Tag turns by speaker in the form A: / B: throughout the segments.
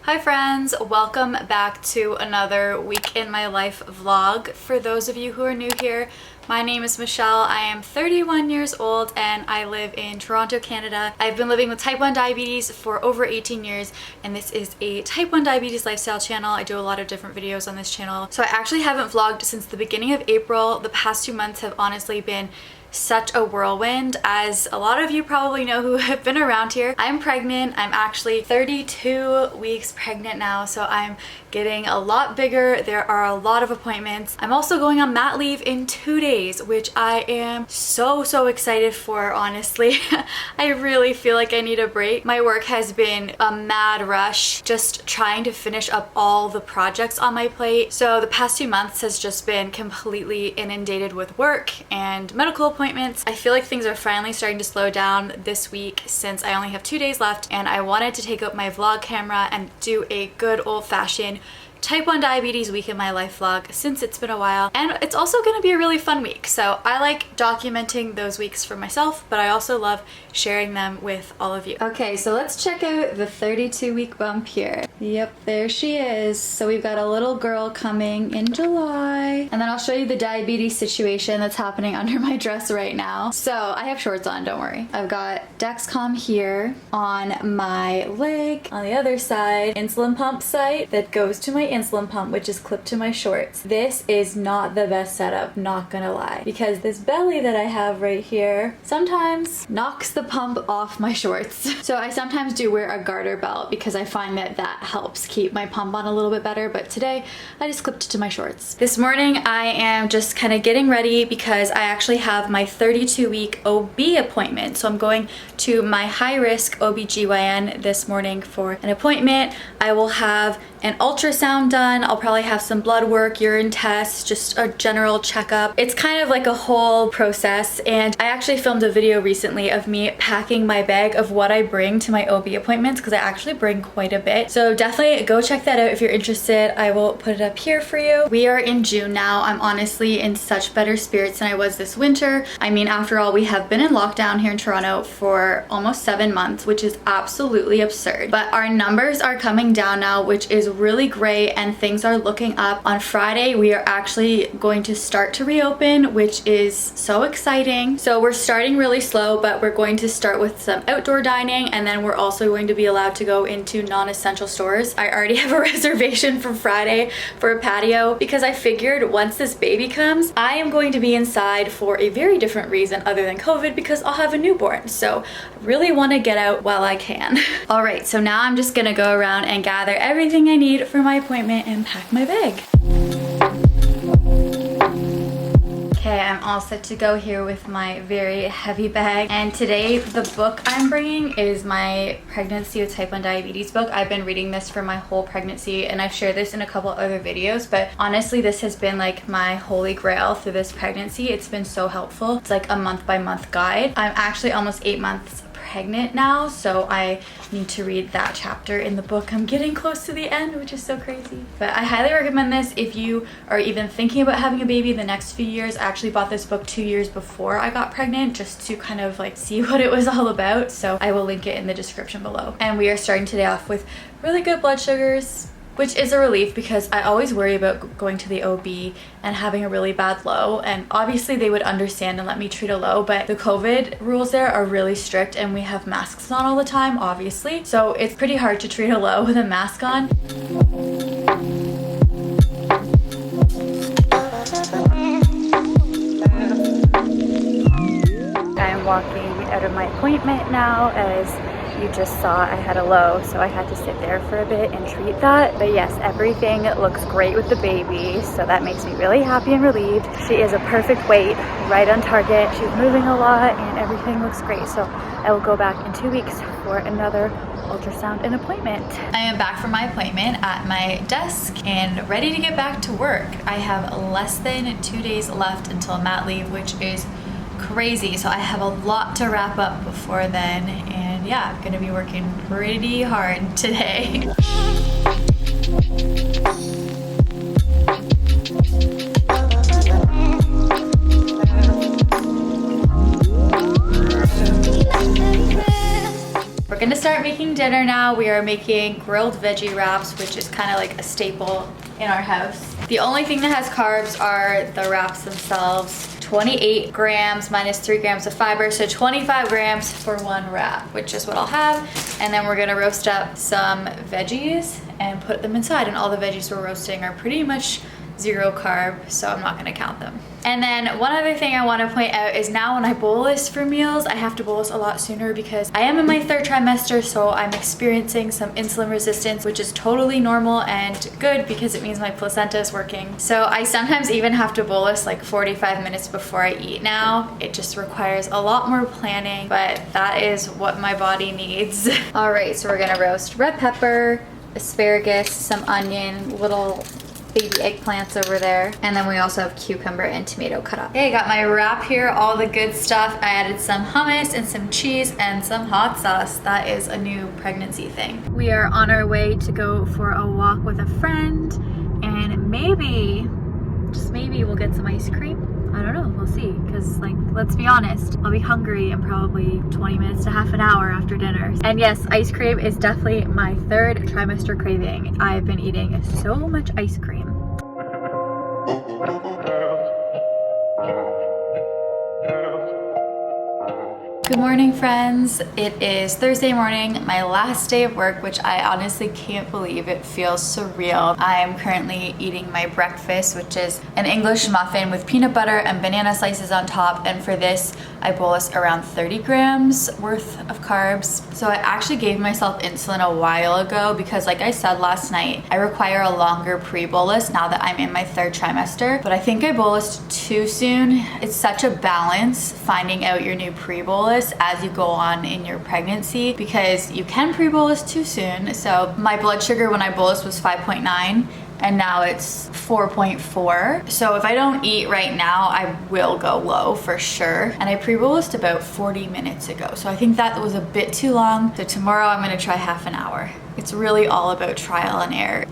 A: Hi friends, welcome back to another week in my life vlog. For those of you who are new here, my name is Michelle. I am 31 years old and I live in Toronto, Canada. I've been living with type 1 diabetes for over 18 years and this is a type 1 diabetes lifestyle channel. I do a lot of different videos on this channel. So I actually haven't vlogged since the beginning of April. The past 2 months have honestly been such a whirlwind, as a lot of you probably know who have been around here. I'm pregnant. I'm actually 32 weeks pregnant now, so I'm getting a lot bigger. There are a lot of appointments. I'm also going on mat leave in 2 days, which I am so excited for, honestly. I really feel like I need a break. My work has been a mad rush, just trying to finish up all the projects on my plate. So the past 2 months has just been completely inundated with work and medical appointments. I feel like things are finally starting to slow down this week since I only have 2 days left, and I wanted to take out my vlog camera and do a good old-fashioned type 1 diabetes week in my life vlog since it's been a while. And it's also going to be a really fun week, so I like documenting those weeks for myself, but I also love sharing them with all of you. Okay, so let's check out the 32-week bump here. Yep, there she is. So we've got a little girl coming in July, and then I'll show you the diabetes situation that's happening under my dress right now. So I have shorts on, don't worry. I've got Dexcom here on my leg. On the other side, insulin pump site that goes to my insulin pump, which is clipped to my shorts. This is not the best setup, not gonna lie, because this belly that I have right here sometimes knocks the pump off my shorts. So I sometimes do wear a garter belt because I find that that helps keep my pump on a little bit better, but today I just clipped it to my shorts. This morning I am just kind of getting ready because I actually have my 32-week OB appointment. So I'm going to my high-risk OBGYN this morning for an appointment. I will have an ultrasound done. I'll probably have some blood work, urine tests, just a general checkup. It's kind of like a whole process, and I actually filmed a video recently of me packing my bag of what I bring to my OB appointments because I actually bring quite a bit. So definitely go check that out if you're interested. I will put it up here for you. We are in June now. I'm honestly in such better spirits than I was this winter. I mean, after all, we have been in lockdown here in Toronto for almost 7 months, which is absolutely absurd. But our numbers are coming down now, which is really great, and things are looking up. On Friday we are actually going to start to reopen, which is so exciting. So we're starting really slow, but we're going to start with some outdoor dining, and then we're also going to be allowed to go into non-essential stores. I already have a reservation for Friday for a patio because I figured once this baby comes, I am going to be inside for a very different reason other than COVID, because I'll have a newborn. So I really want to get out while I can. All right, so now I'm just gonna go around and gather everything I need for my appointment and pack my bag. Okay, I'm all set to go here with my very heavy bag, and today the book I'm bringing is my pregnancy with type 1 diabetes book. I've been reading this for my whole pregnancy, and I've shared this in a couple other videos, but honestly this has been like my holy grail through this pregnancy. It's been so helpful. It's like a month-by-month guide. I'm actually almost 8 months pregnant now, so I need to read that chapter in the book. I'm getting close to the end, which is so crazy. But I highly recommend this if you are even thinking about having a baby the next few years. I actually bought this book 2 years before I got pregnant just to kind of like see what it was all about, so I will link it in the description below. And we are starting today off with really good blood sugars, which is a relief because I always worry about going to the OB and having a really bad low, and obviously they would understand and let me treat a low, but the COVID rules there are really strict and we have masks on all the time, obviously, so it's pretty hard to treat a low with a mask on. I'm walking out of my appointment now. As you just saw, I had a low, so I had to sit there for a bit and treat that. But yes, everything looks great with the baby, so that makes me really happy and relieved. She is a perfect weight, right on target. She's moving a lot and everything looks great. So I will go back in 2 weeks for another ultrasound and appointment. I am back from my appointment at my desk and ready to get back to work. I have less than 2 days left until mat leave, which is crazy. So I have a lot to wrap up before then, and yeah, I'm gonna be working pretty hard today. We're gonna start making dinner. dinner now. We are making grilled veggie wraps, which is kind of like a staple in our house. The only thing that has carbs are the wraps themselves. 28 grams minus 3 grams of fiber, so 25 grams for one wrap, which is what I'll have. And then we're gonna roast up some veggies and put them inside. And all the veggies we're roasting are pretty much 0 carb, so I'm not gonna count them. And then one other thing I want to point out is now when I bolus for meals, I have to bolus a lot sooner because I am in my 3rd trimester, so I'm experiencing some insulin resistance, which is totally normal and good because it means my placenta is working. So I sometimes even have to bolus like 45 minutes before I eat now. It just requires a lot more planning, but that is what my body needs. All right, so we're gonna roast red pepper, asparagus, some onion, little baby eggplants over there, and then we also have cucumber and tomato cut up. Okay, I got my wrap here, all the good stuff. I added some hummus and some cheese and some hot sauce. That is a new pregnancy thing. We are on our way to go for a walk with a friend, and maybe, just maybe, we'll get some ice cream. I don't know, we'll see, because like, let's be honest, I'll be hungry in probably 20 minutes to half an hour after dinner. And yes, ice cream is definitely my 3rd trimester craving. I've been eating so much ice cream. Good morning, friends. It is Thursday morning, my last day of work, which I honestly can't believe. It feels surreal. I am currently eating my breakfast, which is an English muffin with peanut butter and banana slices on top. And for this, I bolus around 30 grams worth of carbs. So I actually gave myself insulin a while ago because, like I said last night, I require a longer pre-bolus now that I'm in my 3rd trimester. But I think I bolused too soon. It's such a balance finding out your new pre-bolus as you go on in your pregnancy, because you can pre-bolus too soon. So my blood sugar when I bolus was 5.9 and now it's 4.4. So if I don't eat right now, I will go low for sure. And I pre-bolused about 40 minutes ago. So I think that was a bit too long. So tomorrow I'm gonna try half an hour. It's really all about trial and error.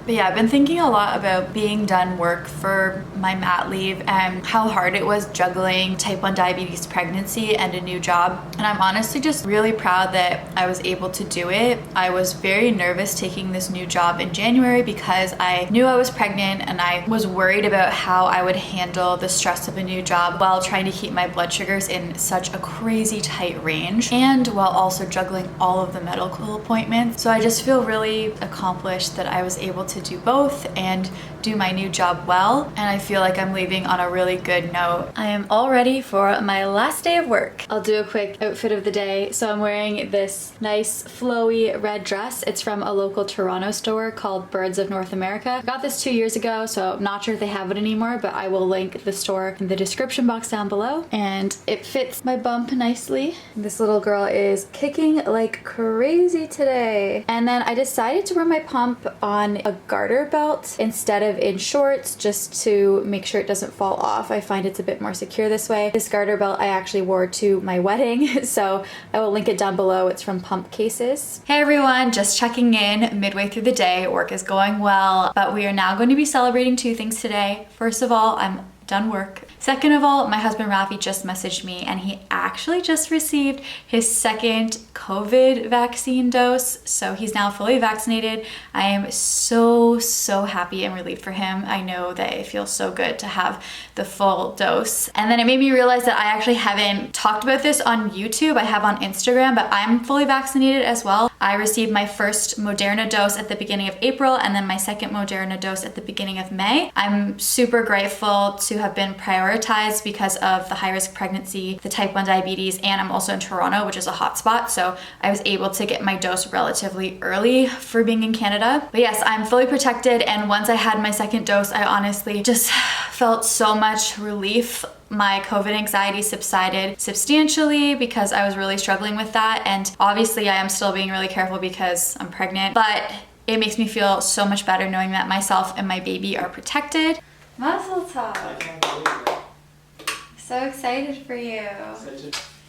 A: But yeah, I've been thinking a lot about being done work for my mat leave and how hard it was juggling type 1 diabetes pregnancy and a new job. And I'm honestly just really proud that I was able to do it. I was very nervous taking this new job in January because I knew I was pregnant and I was worried about how I would handle the stress of a new job while trying to keep my blood sugars in such a crazy tight range and while also juggling all of the medical appointments. So I just feel really accomplished that I was able to do both and do my new job well, and I feel like I'm leaving on a really good note. I am all ready for my last day of work. I'll do a quick outfit of the day. So I'm wearing this nice flowy red dress. It's from a local Toronto store called Birds of North America. I got this 2 years ago, so I'm not sure if they have it anymore, but I will link the store in the description box down below. And it fits my bump nicely. This little girl is kicking like crazy today. And then I decided to wear my pump on a garter belt instead of in shorts, just to make sure it doesn't fall off. I find it's a bit more secure this way. This garter belt I actually wore to my wedding, so I will link it down below. It's from Pump Cases. Hey everyone, just checking in midway through the day. Work is going well, but we are now going to be celebrating 2 things today. First of all, I'm done work. Second of all, my husband Rafi just messaged me and he actually just received his 2nd COVID vaccine dose. So he's now fully vaccinated. I am so happy and relieved for him. I know that it feels so good to have the full dose. And then it made me realize that I actually haven't talked about this on YouTube. I have on Instagram, but I'm fully vaccinated as well. I received my first Moderna dose at the beginning of April and then my 2nd Moderna dose at the beginning of May. I'm super grateful to have been prioritized because of the high-risk pregnancy, the type 1 diabetes, and I'm also in Toronto, which is a hotspot, so I was able to get my dose relatively early for being in Canada. But yes, I'm fully protected, and once I had my 2nd dose, I honestly just felt so much relief. My COVID anxiety subsided substantially because I was really struggling with that, and obviously I am still being really careful because I'm pregnant, but it makes me feel so much better knowing that myself and my baby are protected. Mazel tov.
B: I can't believe it.
A: So excited for you.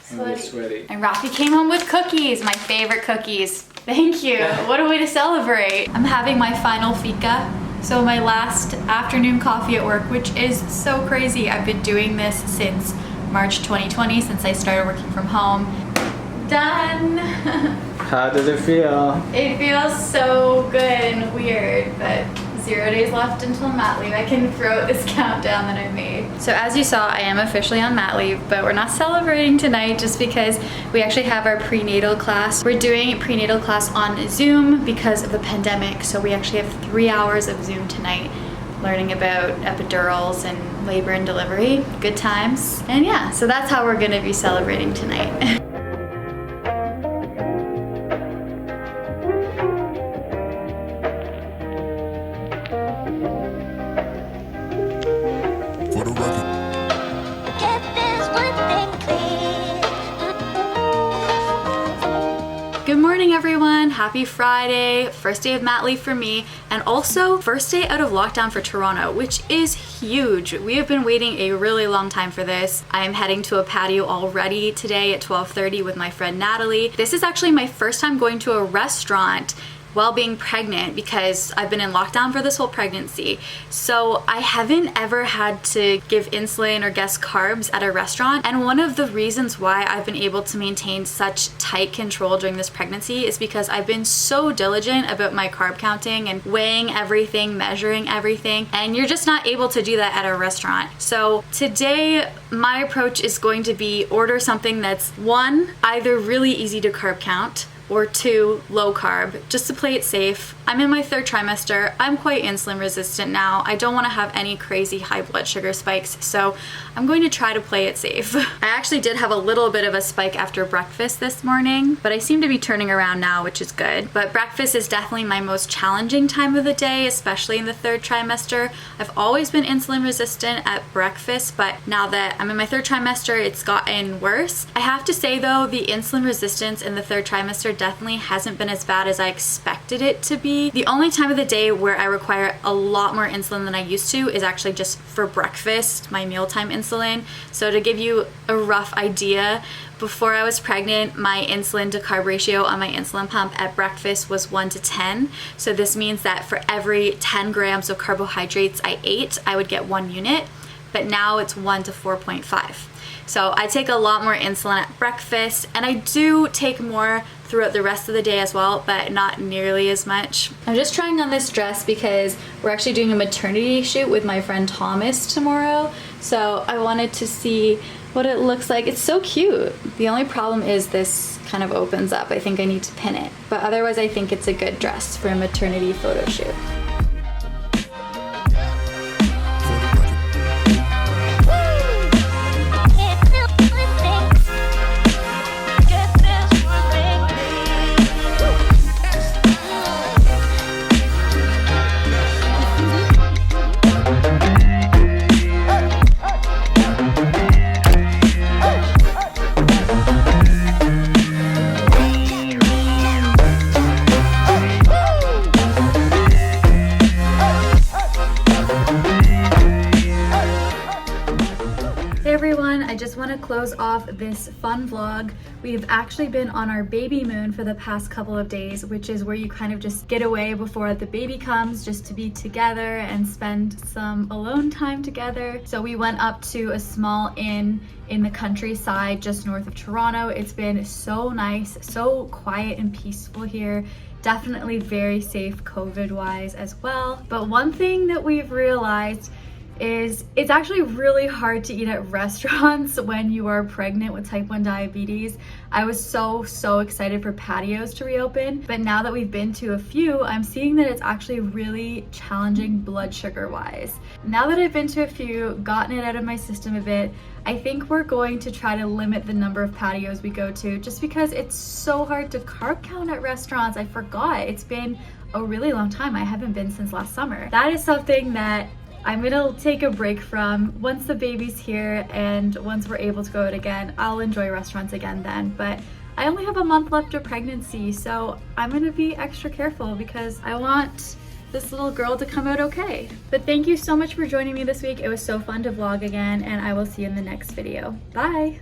B: Sweaty.
A: And Rafi came home with cookies, my favorite cookies. Thank you. What a way to celebrate. I'm having my final fika. So my last afternoon coffee at work, which is so crazy. I've been doing this since March 2020, since I started working from home. Done.
B: How did it feel?
A: It feels so good and weird, but 0 days left until mat leave. I can throw out this countdown that I made. So as you saw, I am officially on mat leave, but we're not celebrating tonight just because we actually have our prenatal class. We're doing prenatal class on Zoom because of the pandemic, so we actually have 3 hours of Zoom tonight learning about epidurals and labor and delivery. Good times. And yeah, so that's how we're gonna be celebrating tonight. Good morning everyone, happy Friday, first day of mat leave for me, and also first day out of lockdown for Toronto, which is huge. We have been waiting a really long time for this. I am heading to a patio already today at 12:30 with my friend Natalie. This is actually my first time going to a restaurant while being pregnant because I've been in lockdown for this whole pregnancy. So I haven't ever had to give insulin or guess carbs at a restaurant. And one of the reasons why I've been able to maintain such tight control during this pregnancy is because I've been so diligent about my carb counting and weighing everything, measuring everything, and you're just not able to do that at a restaurant. So today, my approach is going to be order something that's one, either really easy to carb count, or two, low carb, just to play it safe. I'm in my 3rd trimester. I'm quite insulin resistant now. I don't want to have any crazy high blood sugar spikes, so I'm going to try to play it safe. I actually did have a little bit of a spike after breakfast this morning, but I seem to be turning around now, which is good. But breakfast is definitely my most challenging time of the day, especially in the 3rd trimester. I've always been insulin resistant at breakfast, but now that I'm in my 3rd trimester, it's gotten worse. I have to say though, the insulin resistance in the 3rd trimester definitely hasn't been as bad as I expected it to be. The only time of the day where I require a lot more insulin than I used to is actually just for breakfast, my mealtime insulin. So to give you a rough idea, before I was pregnant, my insulin to carb ratio on my insulin pump at breakfast was 1 to 10. So this means that for every 10 grams of carbohydrates I ate, I would get 1 unit, but now it's 1 to 4.5. So I take a lot more insulin at breakfast, and I do take more throughout the rest of the day as well, but not nearly as much. I'm just trying on this dress because we're actually doing a maternity shoot with my friend Thomas tomorrow, so I wanted to see what it looks like. It's so cute. The only problem is this kind of opens up. I think I need to pin it, but otherwise I think it's a good dress for a maternity photo shoot. I just want to close off this fun vlog. We've actually been on our baby moon for the past couple of days, which is where you kind of just get away before the baby comes, just to be together and spend some alone time together. So we went up to a small inn in the countryside just north of Toronto. It's been so nice, so quiet and peaceful here. Definitely very safe COVID-wise as well. But one thing that we've realized is it's actually really hard to eat at restaurants when you are pregnant with type 1 diabetes. I was so excited for patios to reopen, but now that we've been to a few, I'm seeing that it's actually really challenging blood sugar wise. Now that I've been to a few, gotten it out of my system a bit, I think we're going to try to limit the number of patios we go to, just because it's so hard to carb count at restaurants. I forgot, it's been a really long time. I haven't been since last summer. That is something that I'm gonna take a break from once the baby's here, and once we're able to go out again, I'll enjoy restaurants again then. But I only have a month left of pregnancy, so I'm gonna be extra careful because I want this little girl to come out okay. But thank you so much for joining me this week. It was so fun to vlog again, and I will see you in the next video. Bye!